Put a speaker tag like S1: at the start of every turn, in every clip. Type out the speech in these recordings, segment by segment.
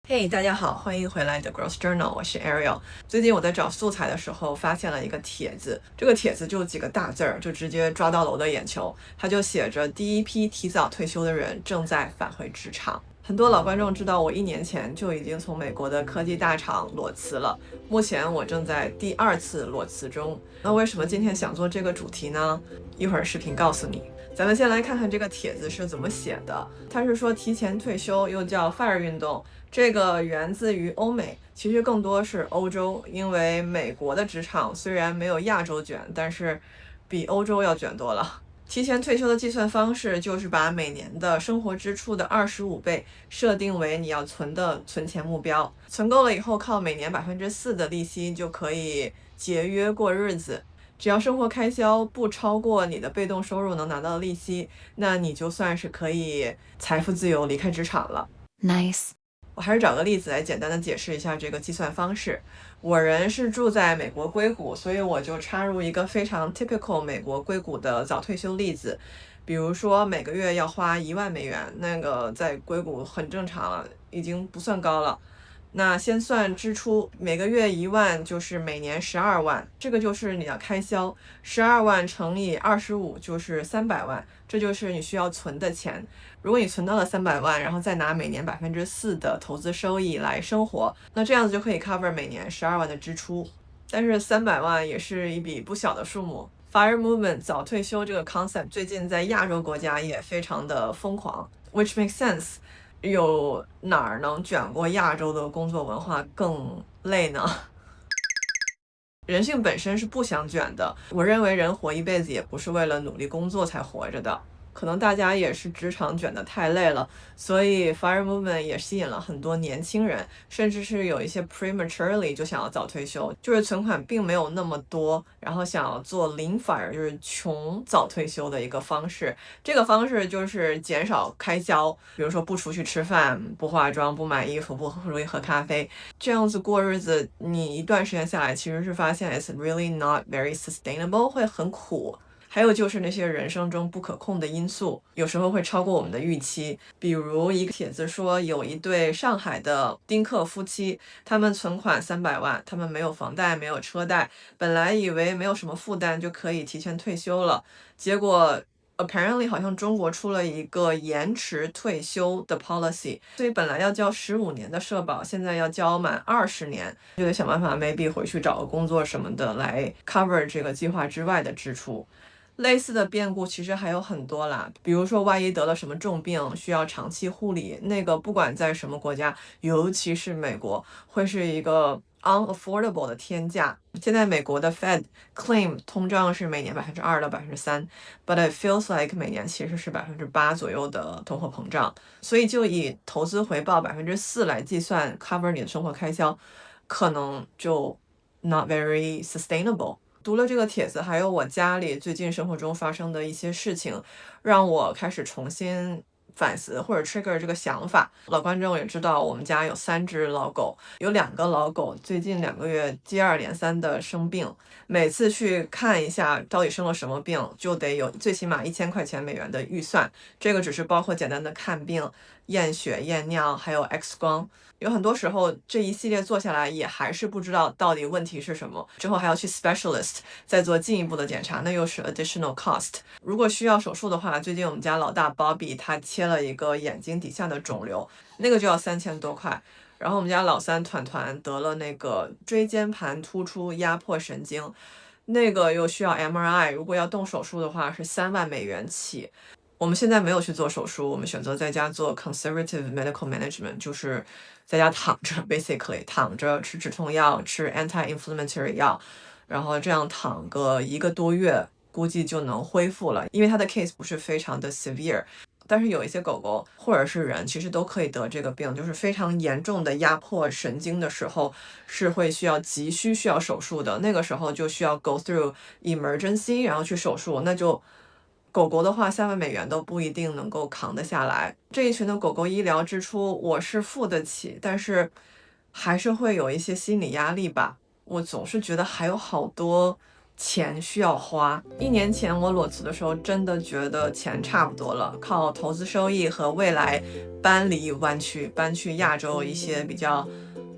S1: 嘿，大家好，欢迎回来的 Growth Journal，我是 Ariel。最近我在找素材的时候，发现了一个帖子，这个帖子就几个大字儿，就直接抓到了我的眼球。它就写着第一批提早退休的人正在返回职场。很多老观众知道，我1年前就已经从美国的科技大厂裸辞了，目前我正在第2次裸辞中。那为什么今天想做这个主题呢？一会儿视频告诉你。咱们先来看看这个帖子是怎么写的。它是说提前退休又叫 FIRE 运动，这个源自于欧美，其实更多是欧洲，因为美国的职场虽然没有亚洲卷，但是比欧洲要卷多了。提前退休的计算方式就是把每年的生活支出的25倍设定为你要存的存钱目标，存够了以后，靠每年4%的利息就可以节约过日子。只要生活开销不超过你的被动收入能拿到的利息，那你就算是可以财富自由离开职场了。
S2: Nice。
S1: 我还是找个例子来简单的解释一下这个计算方式。我人是住在美国硅谷，所以我就插入一个非常 typical 美国硅谷的早退休例子。比如说每个月要花1万美元，那个在硅谷很正常了，已经不算高了。那先算支出，每个月1万就是每年12万，这个就是你的开销。12万乘以25就是300万，这就是你需要存的钱。如果你存到了300万，然后再拿每年4%的投资收益来生活，那这样子就可以 cover 每年12万的支出。但是300万也是一笔不小的数目。FIRE movement 早退休这个 concept 最近在亚洲国家也非常的疯狂 ，which makes sense。有哪儿能卷过亚洲的工作文化更累呢？人性本身是不想卷的，我认为人活一辈子也不是为了努力工作才活着的。可能大家也是职场卷得太累了，所以 FIRE movement 也吸引了很多年轻人，甚至是有一些 prematurely 就想要早退休，就是存款并没有那么多，然后想要做零 FIRE， 就是穷早退休的一个方式。这个方式就是减少开销，比如说不出去吃饭，不化妆，不买衣服，不容易喝咖啡，这样子过日子，你一段时间下来，其实是发现 it's really not very sustainable， 会很苦。还有就是那些人生中不可控的因素，有时候会超过我们的预期。比如一个帖子说，有一对上海的丁克夫妻，他们存款300万，他们没有房贷，没有车贷，本来以为没有什么负担就可以提前退休了，结果apparently 好像中国出了一个延迟退休的 policy， 所以本来要交15年的社保，现在要交满20年，就得想办法 maybe 回去找个工作什么的来 cover 这个计划之外的支出。类似的变故其实还有很多啦，比如说万一得了什么重病需要长期护理，那个不管在什么国家，尤其是美国，会是一个 unaffordable 的天价。现在美国的 Fed claim 通胀是每年2%到3%，but it feels like 每年其实是8%左右的通货膨胀，所以就以投资回报4%来计算 cover 你的生活开销，可能就 not very sustainable。读了这个帖子，还有我家里最近生活中发生的一些事情，让我开始重新反思或者 trigger 这个想法。老观众也知道，我们家有3只老狗，有2个老狗最近2个月接二连三的生病，每次去看一下到底生了什么病，就得有最起码$1000美元的预算。这个只是包括简单的看病、验血、验尿，还有 X 光。有很多时候这一系列做下来也还是不知道到底问题是什么，之后还要去 specialist 再做进一步的检查，那又是 additional cost。 如果需要手术的话，最近我们家老大 Bobby 他切了一个眼睛底下的肿瘤，那个就要3000多块。然后我们家老三团团得了那个椎间盘突出压迫神经，那个又需要 MRI， 如果要动手术的话是3万美元起。我们现在没有去做手术，我们选择在家做 conservative medical management， 就是在家躺着 basically 躺着吃止痛药，吃 anti-inflammatory 药，然后这样躺个1个多月估计就能恢复了，因为他的 case 不是非常的 severe。但是有一些狗狗或者是人其实都可以得这个病，就是非常严重的压迫神经的时候是会需要急需要手术的，那个时候就需要 go through emergency， 然后去手术，那就狗狗的话3万美元都不一定能够扛得下来。这一群的狗狗医疗支出我是付得起，但是还是会有一些心理压力吧。我总是觉得还有好多钱需要花。1年前我裸辞的时候，真的觉得钱差不多了，靠投资收益和未来搬离湾区，搬去亚洲一些比较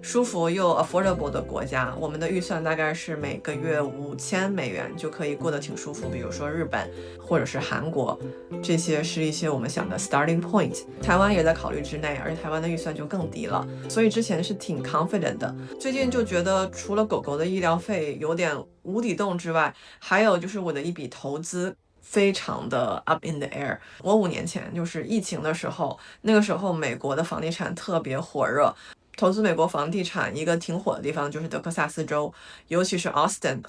S1: 舒服又 affordable 的国家。我们的预算大概是每个月$5000就可以过得挺舒服，比如说日本或者是韩国，这些是一些我们想的 starting point。台湾也在考虑之内，而且台湾的预算就更低了，所以之前是挺 confident 的。最近就觉得除了狗狗的医疗费有点无底洞之外，还有就是我的一笔投资非常的 up in the air。我5年前就是疫情的时候，那个时候美国的房地产特别火热，投资美国房地产一个挺火的地方就是德克萨斯州，尤其是 Austin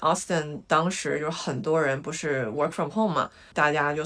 S1: 当时就是很多人不是 work from home 嘛，大家就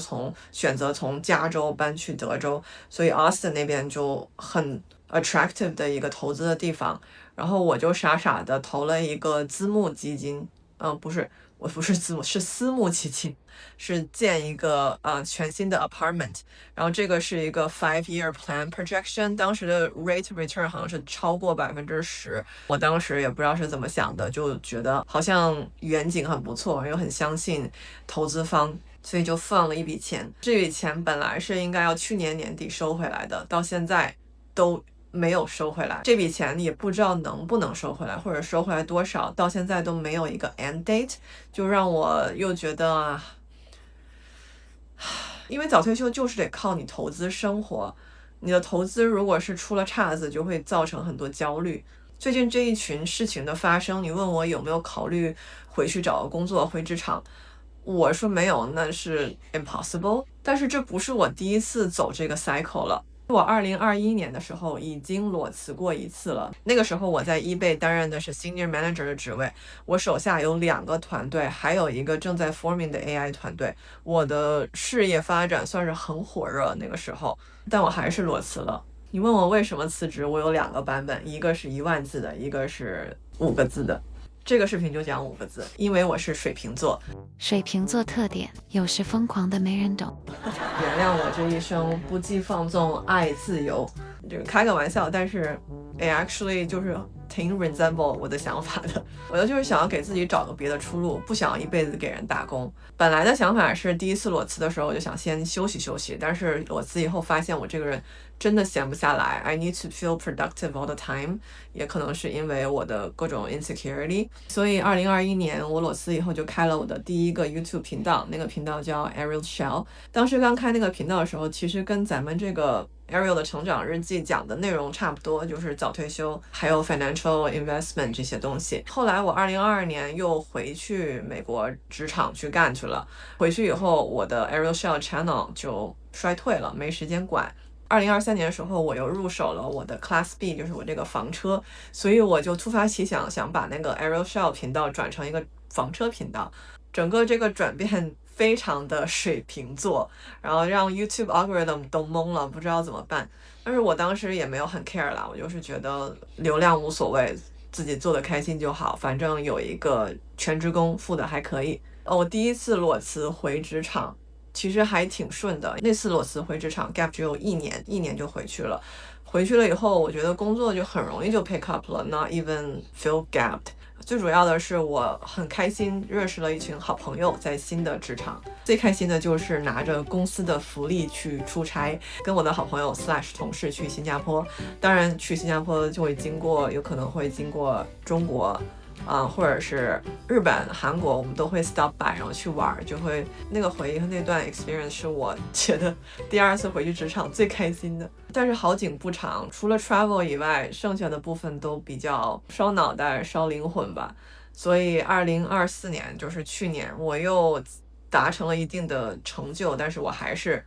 S1: 选择从加州搬去德州，所以 Austin 那边就很 attractive 的一个投资的地方。然后我就傻傻的投了一个私募基金，我不是私募，是私募基金，是建一个全新的 apartment， 然后这个是一个 5-year plan projection， 当时的 rate return 好像是超过10%，我当时也不知道是怎么想的，就觉得好像远景很不错，又很相信投资方，所以就放了一笔钱。这笔钱本来是应该要去年年底收回来的，到现在都没有收回来，这笔钱也不知道能不能收回来，或者收回来多少，到现在都没有一个 end date， 就让我又觉得因为早退休就是得靠你投资生活，你的投资如果是出了岔子，就会造成很多焦虑。最近这一群事情的发生，你问我有没有考虑回去找个工作，回职场，我说没有，那是 impossible。但是这不是我第一次走这个 cycle 了。我2021年的时候已经裸辞过一次了，那个时候我在 eBay 担任的是 Senior Manager 的职位，我手下有2个团队，还有一个正在 forming 的 AI 团队，我的事业发展算是很火热那个时候，但我还是裸辞了。你问我为什么辞职，我有2个版本，一个是10000字的，一个是5个字的。这个视频就讲5个字，因为我是水瓶座。
S2: 水瓶座特点，有时疯狂的没人懂。
S1: 原谅我这一生不羁放纵，爱自由，这个开个玩笑，但是actually 就是挺 resemble 我的想法的。我就是想要给自己找个别的出路，不想一辈子给人打工。本来的想法是第一次裸辞的时候，我就想先休息休息，但是裸辞以后发现我这个人真的闲不下来 ，I need to feel productive all the time， 也可能是因为我的各种 insecurity， 所以2021年我裸辞以后就开了我的第一个 YouTube 频道，那个频道叫 Ariel Shell。当时刚开那个频道的时候，其实跟咱们这个 Ariel 的成长日记讲的内容差不多，就是早退休，还有 financial investment 这些东西。后来我2022年又回去美国职场去干去了，回去以后我的 Ariel Shell channel 就衰退了，没时间管。2023年的时候，我又入手了我的 Class B， 就是我这个房车，所以我就突发奇想，想把那个 Ariel Shell 频道转成一个房车频道。整个这个转变非常的水瓶座，然后让 YouTube algorithm 都懵了，不知道怎么办。但是我当时也没有很 care 啦，我就是觉得流量无所谓，自己做的开心就好，反正有一个全职工付的还可以。我第一次裸辞回职场其实还挺顺的，那次裸辞回职场 gap 只有1年就回去了。回去了以后，我觉得工作就很容易就 pick up 了 ，not even feel gapped。最主要的是我很开心认识了一群好朋友，在新的职场。最开心的就是拿着公司的福利去出差，跟我的好朋友/同事去新加坡。当然去新加坡就会有可能会经过中国或者是日本、韩国，我们都会 stop by， 然后去玩，就会那个回忆和那段 experience 是我觉得第2次回去职场最开心的。但是好景不长，除了 travel 以外，剩下的部分都比较烧脑袋、烧灵魂吧。所以2024年，就是去年，我又达成了一定的成就，但是我还是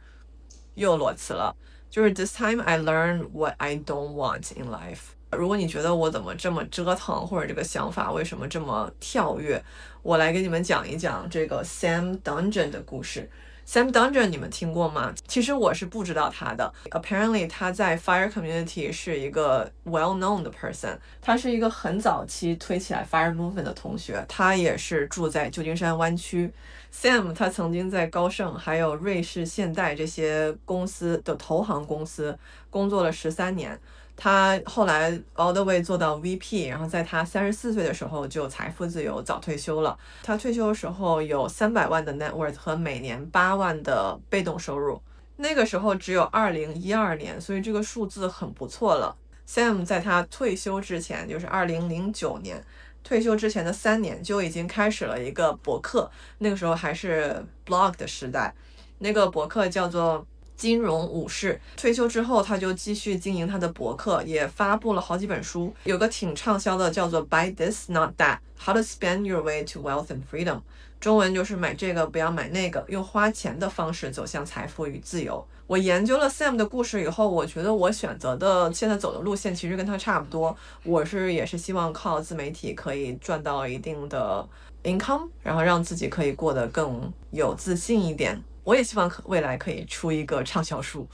S1: 又裸辞了。就是 this time I learned what I don't want in life。如果你觉得我怎么这么折腾，或者这个想法为什么这么跳跃，我来给你们讲一讲这个 Sam Dungeon 的故事。Sam Dungeon 你们听过吗？其实我是不知道他的。Apparently 他在 Fire Community 是一个 well-known 的 person， 他是一个很早期推起来 Fire Movement 的同学，他也是住在旧金山湾区。Sam 他曾经在高盛还有瑞士现代这些公司的投行公司工作了13年。他后来 all the way 做到 VP， 然后在他34岁的时候就财富自由早退休了。他退休的时候有300万的 net worth 和每年8万的被动收入，那个时候只有2012年，所以这个数字很不错了。Sam 在他退休之前，就是2009年退休之前的3年就已经开始了一个博客，那个时候还是 blog 的时代，那个博客叫做金融武士。退休之后他就继续经营他的博客，也发布了好几本书，有个挺畅销的叫做 Buy This Not That How to Spend Your Way to Wealth and Freedom， 中文就是买这个不要买那个，用花钱的方式走向财富与自由。我研究了 Sam 的故事以后，我觉得我选择的现在走的路线其实跟他差不多，我也是希望靠自媒体可以赚到一定的 income， 然后让自己可以过得更有自信一点。我也希望未来可以出一个畅销书。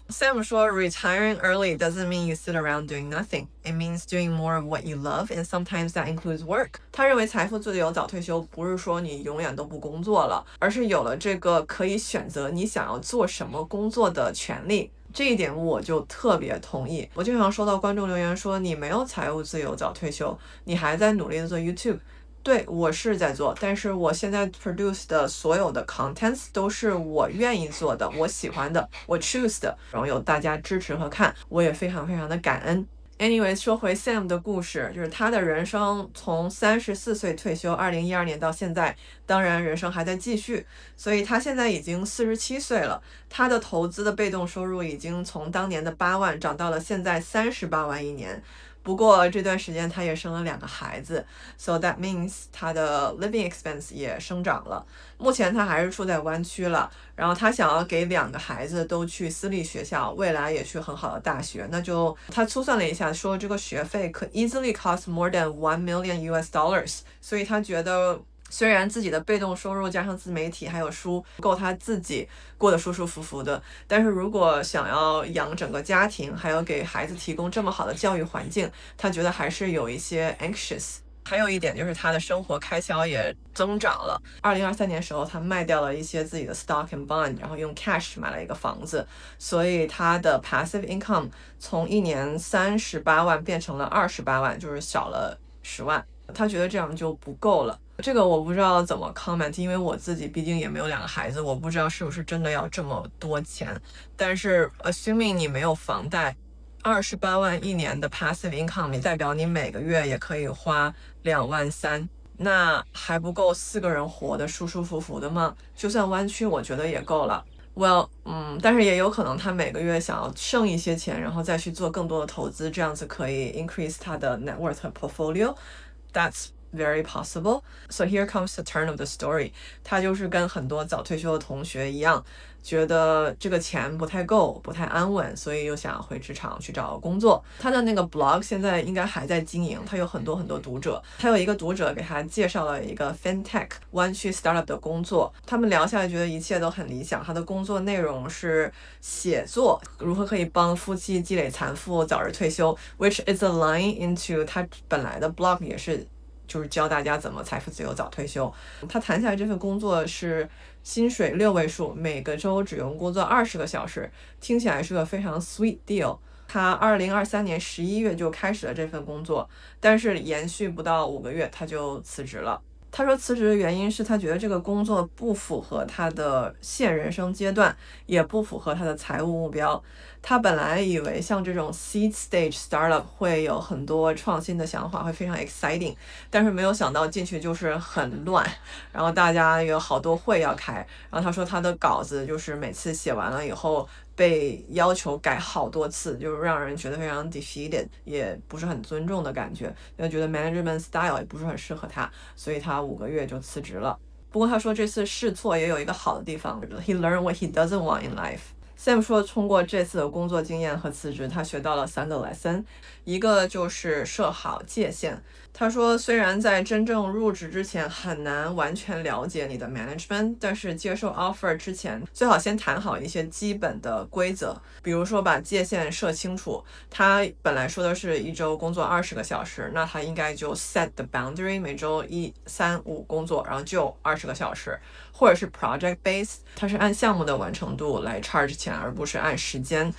S1: Sam 说 Retiring early doesn't mean you sit around doing nothing. It means doing more of what you love, and sometimes that includes work. 他认为财富自由早退休不是说你永远都不工作了，而是有了这个可以选择你想要做什么工作的权利。这一点我就特别同意。我经常收到观众留言说你没有财务自由早退休，你还在努力的做 YouTube。对，我是在做，但是我现在 produce 的所有的 contents 都是我愿意做的，我喜欢的，我 choose 的，然后有大家支持和看，我也非常非常的感恩。Anyway， 说回 Sam 的故事，就是他的人生从34岁退休2012年到现在，当然人生还在继续，所以他现在已经47岁了，他的投资的被动收入已经从当年的8万涨到了现在38万一年。不过这段时间他也生了2个孩子， so that means 他的 living expense 也生长了。目前他还是住在湾区了，然后他想要给2个孩子都去私立学校，未来也去很好的大学，那就他粗算了一下，说这个学费可 easily cost more than $1 million， 所以他觉得虽然自己的被动收入加上自媒体还有书够他自己过得舒舒服服的，但是如果想要养整个家庭，还有给孩子提供这么好的教育环境，他觉得还是有一些 anxious。还有一点就是他的生活开销也增长了。2023年时候，他卖掉了一些自己的 stock and bond， 然后用 cash 买了一个房子，所以他的 passive income 从一年38万变成了28万，就是少了10万。他觉得这样就不够了。这个我不知道怎么 comment， 因为我自己毕竟也没有2个孩子，我不知道是不是真的要这么多钱。但是 assuming 你没有房贷，28万一年的 passive income 也代表你每个月也可以花2万3，那还不够4个人活得舒舒服服的吗？就算湾区我觉得也够了。Well， 但是也有可能他每个月想要剩一些钱，然后再去做更多的投资，这样子可以 increase 他的 net worth 和 portfolio。That's very possible. So here comes the turn of the story. 他就是跟很多早退休的同学一样，觉得这个钱不太够，不太安稳，所以又想回职场去找工作。他的那个 blog 现在应该还在经营，他有很多很多读者。他有一个读者给他介绍了一个 fintech 湾区 startup 的工作，他们聊下来觉得一切都很理想。他的工作内容是写作，如何可以帮夫妻积累财富，早日退休 ，which is a line into 他本来的 blog 也是。就是教大家怎么财富自由早退休。他谈下来这份工作是薪水6位数，每个周只用工作20个小时，听起来是个非常 sweet deal。他2023年11月就开始了这份工作，但是延续不到5个月他就辞职了。他说辞职的原因是他觉得这个工作不符合他的现人生阶段，也不符合他的财务目标。他本来以为像这种 seed stage startup 会有很多创新的想法，会非常 exciting， 但是没有想到进去就是很乱，然后大家有好多会要开，然后他说他的稿子就是每次写完了以后被要求改好多次，就是让人觉得非常 defeated， 也不是很尊重的感觉，又觉得 management style 也不是很适合他，所以他5个月就辞职了。不过他说这次试错也有一个好的地方， he learned what he doesn't want in life。Sam 说通过这次的工作经验和辞职，他学到了3个 lesson， 一个就是设好界限。他说虽然在真正入职之前很难完全了解你的 management， 但是接受 offer 之前最好先谈好一些基本的规则，比如说把界限设清楚。他本来说的是1周工作20个小时，那他应该就 set the boundary， 每周1、3、5工作，然后就20个小时，或者是 project based， 它是按项目的完成度来 charge 钱，而不是按时间。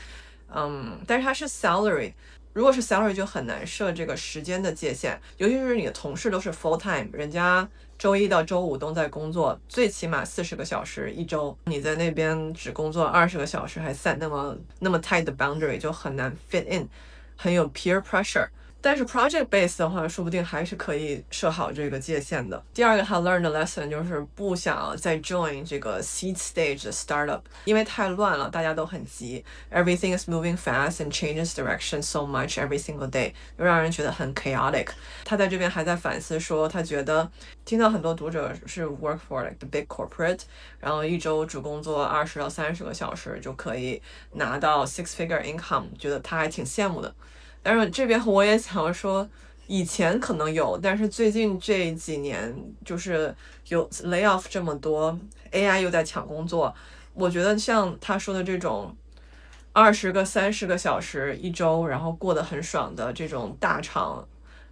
S1: 但是它是 salary，如果是 salary 就很难设这个时间的界限，尤其是你的同事都是 full time， 人家周一到周五都在工作，最起码40个小时一周，你在那边只工作20个小时，还 set 那么 tight 的 boundary， 就很难 fit in， 很有 peer pressure。但是 project base 的话，说不定还是可以设好这个界限的。第二个他 learn 的 lesson 就是不想再 join 这个 seed stage 的 startup， 因为太乱了，大家都很急 ，everything is moving fast and changes direction so much every single day， 就让人觉得很 chaotic。他在这边还在反思说，他觉得听到很多读者是 work for like the big corporate， 然后一周只工作20到30个小时就可以拿到 six-figure income， 觉得他还挺羡慕的。但是这边我也想说，以前可能有，但是最近这几年就是有 lay off 这么多 ，AI 又在抢工作，我觉得像他说的这种20个、30个小时一周，然后过得很爽的这种大厂，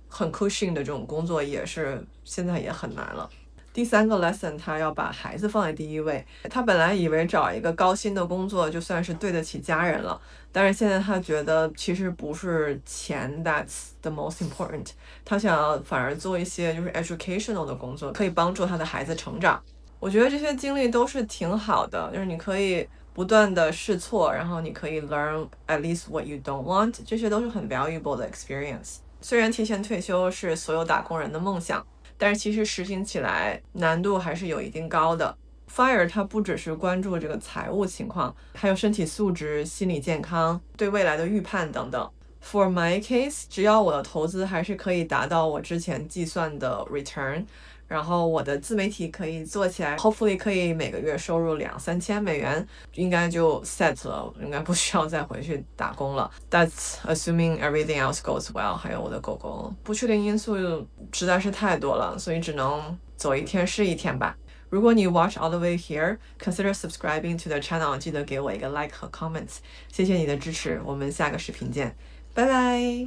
S1: 很 cushion 的这种工作，也是现在也很难了。第三个 lesson， 他要把孩子放在第一位。他本来以为找一个高薪的工作就算是对得起家人了，但是现在他觉得其实不是钱 that's the most important， 他想要反而做一些就是 educational 的工作，可以帮助他的孩子成长。我觉得这些经历都是挺好的，就是你可以不断的试错，然后你可以 learn at least what you don't want， 这些都是很 valuable 的 experience。虽然提前退休是所有打工人的梦想，但是其实实行起来难度还是有一定高的。FIRE 它不只是关注这个财务情况，还有身体素质、心理健康、对未来的预判等等。For my case， 只要我的投资还是可以达到我之前计算的 return， 然后我的自媒体可以做起来 ，hopefully 可以每个月收入2-3千美元，应该就 set 了，应该不需要再回去打工了。That's assuming everything else goes well。还有我的狗狗，不确定因素实在是太多了，所以只能走一天是一天吧。如果你 watch all the way here， consider subscribing to the channel， 记得给我一个 like 和 comments， 谢谢你的支持，我们下个视频见，拜拜。